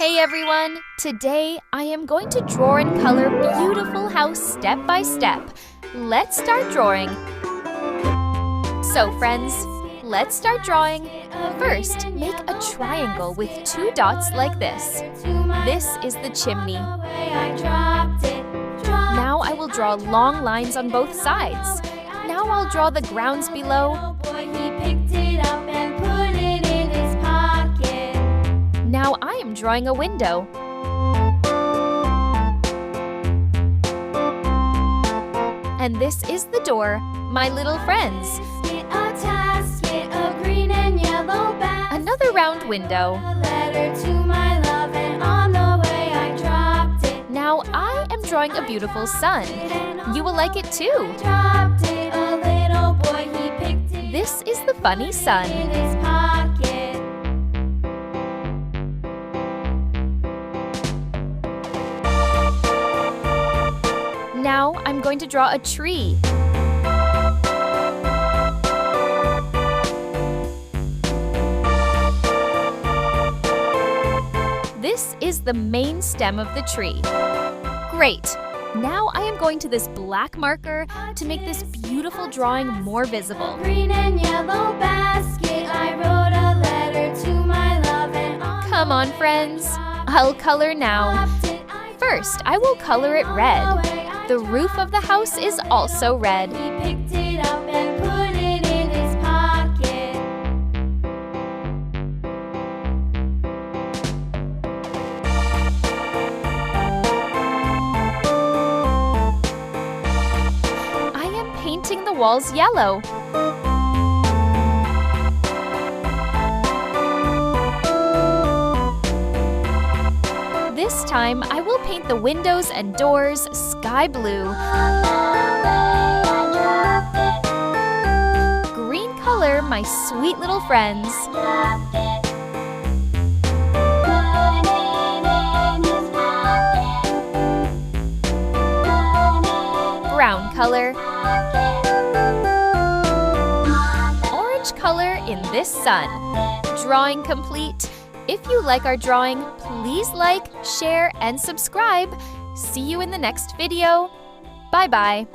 Hey everyone! Today I am going to draw and color beautiful house step by step. Let's start drawing. So friends, let's start drawing. First, make a triangle with 2 dots like this. This is the chimney. Now I will draw long lines on both sides. Now I'll draw the grounds below. Now I am drawing a window. And this is the door, my little friends. Another round window. Now I am drawing a beautiful sun. You will like it too. This is the funny sun. Now I'm going to draw a tree. This is the main stem of the tree. Great! Now I am going to this black marker to make this beautiful drawing more visible. Green and yellow basket, I wrote a letter to my love and all. Come on, friends. I'll color now. First, I will color it red. The roof of the house is also red. He picked it up and put it in his pocket. I am painting the walls yellow. This time, I will paint the windows and doors sky blue. Green color, my sweet little friends. Brown color. Orange color in this sun. Drawing complete. If you like our drawing, please like, share, and subscribe. See you in the next video. Bye-bye.